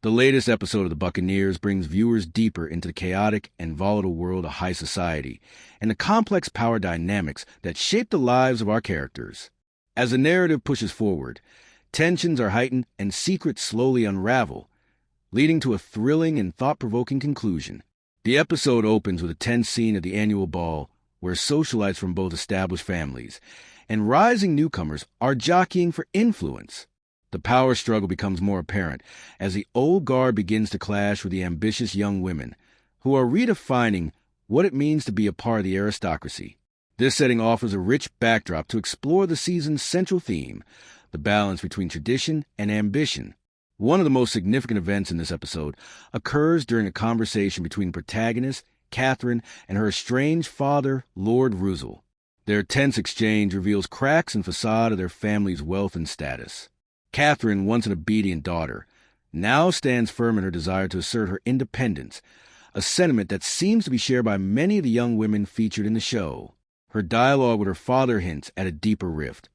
The latest episode of The Buccaneers brings viewers deeper into the chaotic and volatile world of high society and the complex power dynamics that shape the lives of our characters. As the narrative pushes forward, tensions are heightened and secrets slowly unravel, leading to a thrilling and thought-provoking conclusion. The episode opens with a tense scene at the annual ball where socialites from both established families and rising newcomers are jockeying for influence. The power struggle becomes more apparent as the old guard begins to clash with the ambitious young women who are redefining what it means to be a part of the aristocracy. This setting offers a rich backdrop to explore the season's central theme, the balance between tradition and ambition. One of the most significant events in this episode occurs during a conversation between the protagonist, Catherine, and her estranged father, Lord Russell. Their tense exchange reveals cracks in the facade of their family's wealth and status. Catherine, once an obedient daughter, now stands firm in her desire to assert her independence, a sentiment that seems to be shared by many of the young women featured in the show. Her dialogue with her father hints at a deeper rift,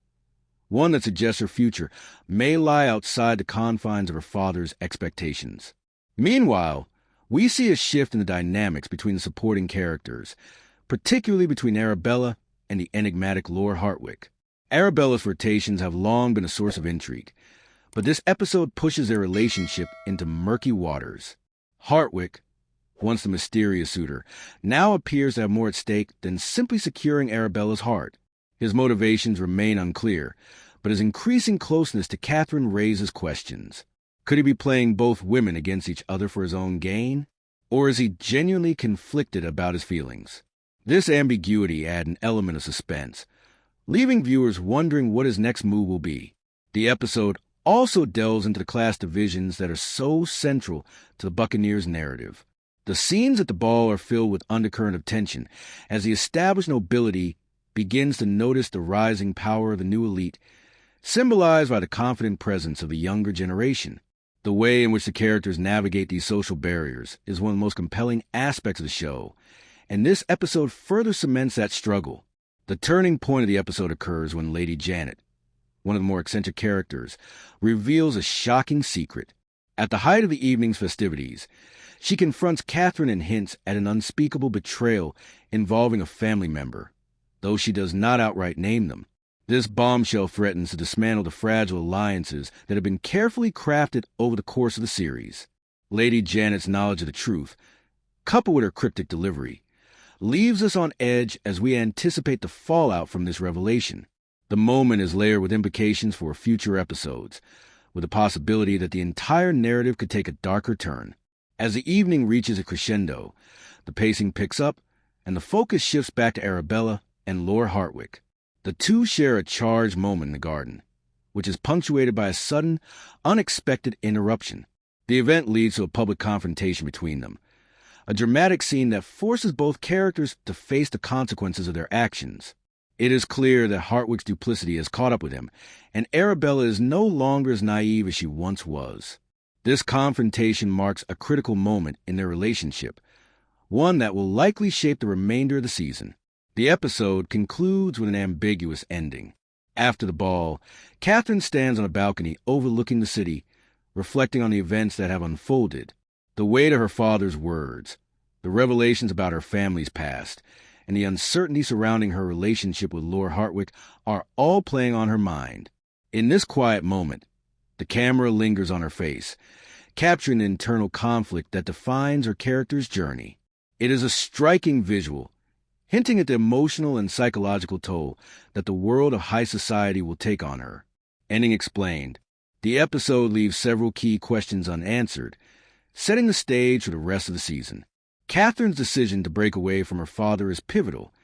one that suggests her future may lie outside the confines of her father's expectations. Meanwhile, we see a shift in the dynamics between the supporting characters, particularly between Arabella and the enigmatic Lord Hartwick. Arabella's flirtations have long been a source of intrigue, but this episode pushes their relationship into murky waters. Hartwick, once the mysterious suitor, now appears to have more at stake than simply securing Arabella's heart. His motivations remain unclear, but his increasing closeness to Catherine raises questions. Could he be playing both women against each other for his own gain? Or is he genuinely conflicted about his feelings? This ambiguity adds an element of suspense, leaving viewers wondering what his next move will be. The episode also delves into the class divisions that are so central to the Buccaneers' narrative. The scenes at the ball are filled with undercurrent of tension as the established nobility begins to notice the rising power of the new elite, symbolized by the confident presence of the younger generation. The way in which the characters navigate these social barriers is one of the most compelling aspects of the show, and this episode further cements that struggle. The turning point of the episode occurs when Lady Janet, one of the more eccentric characters, reveals a shocking secret. At the height of the evening's festivities, she confronts Catherine and hints at an unspeakable betrayal involving a family member, though she does not outright name them. This bombshell threatens to dismantle the fragile alliances that have been carefully crafted over the course of the series. Lady Janet's knowledge of the truth, coupled with her cryptic delivery, leaves us on edge as we anticipate the fallout from this revelation. The moment is layered with implications for future episodes, with the possibility that the entire narrative could take a darker turn. As the evening reaches a crescendo, the pacing picks up, and the focus shifts back to Arabella and Lord Hartwick. The two share a charged moment in the garden, which is punctuated by a sudden, unexpected interruption. The event leads to a public confrontation between them, a dramatic scene that forces both characters to face the consequences of their actions. It is clear that Hartwick's duplicity has caught up with him, and Arabella is no longer as naive as she once was. This confrontation marks a critical moment in their relationship, one that will likely shape the remainder of the season. The episode concludes with an ambiguous ending. After the ball, Catherine stands on a balcony overlooking the city, reflecting on the events that have unfolded. The weight of her father's words, the revelations about her family's past, and the uncertainty surrounding her relationship with Lord Hartwick are all playing on her mind. In this quiet moment, the camera lingers on her face, capturing the internal conflict that defines her character's journey. It is a striking visual, hinting at the emotional and psychological toll that the world of high society will take on her. Ending explained. The episode leaves several key questions unanswered, setting the stage for the rest of the season. Catherine's decision to break away from her father is pivotal.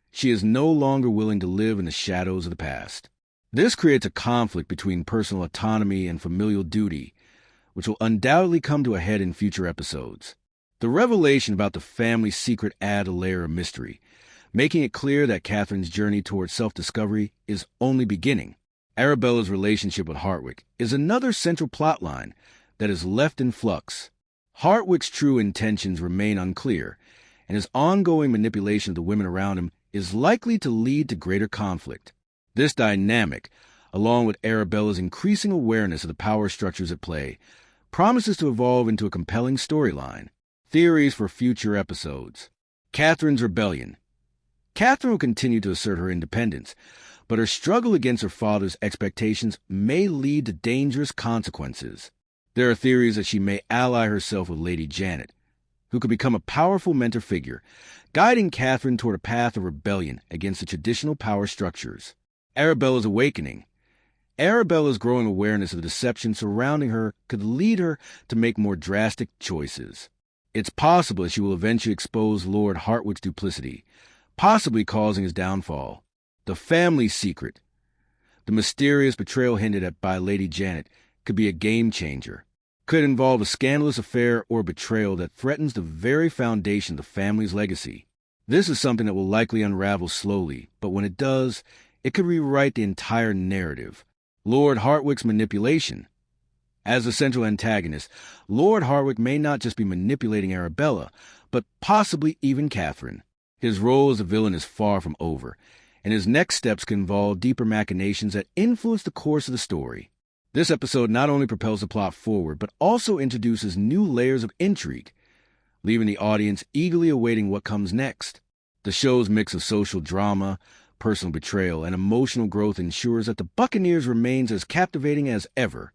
She is no longer willing to live in the shadows of the past. This creates a conflict between personal autonomy and familial duty, which will undoubtedly come to a head in future episodes. The revelation about the family's secret adds a layer of mystery, making it clear that Catherine's journey towards self-discovery is only beginning. Arabella's relationship with Hartwick is another central plotline that is left in flux. Hartwick's true intentions remain unclear, and his ongoing manipulation of the women around him is likely to lead to greater conflict. This dynamic, along with Arabella's increasing awareness of the power structures at play, promises to evolve into a compelling storyline. Theories for future episodes. Catherine's rebellion. Catherine will continue to assert her independence, but her struggle against her father's expectations may lead to dangerous consequences. There are theories that she may ally herself with Lady Janet, who could become a powerful mentor figure, guiding Catherine toward a path of rebellion against the traditional power structures. Arabella's awakening. Arabella's growing awareness of the deception surrounding her could lead her to make more drastic choices. It's possible that she will eventually expose Lord Hartwick's duplicity, possibly causing his downfall. The family secret. The mysterious betrayal hinted at by Lady Janet could be a game-changer. Could involve a scandalous affair or betrayal that threatens the very foundation of the family's legacy. This is something that will likely unravel slowly, but when it does, it could rewrite the entire narrative. Lord Hartwick's manipulation. As the central antagonist, Lord Hartwick may not just be manipulating Arabella, but possibly even Catherine. His role as a villain is far from over, and his next steps can involve deeper machinations that influence the course of the story. This episode not only propels the plot forward, but also introduces new layers of intrigue, leaving the audience eagerly awaiting what comes next. The show's mix of social drama, personal betrayal, and emotional growth ensures that the Buccaneers remains as captivating as ever.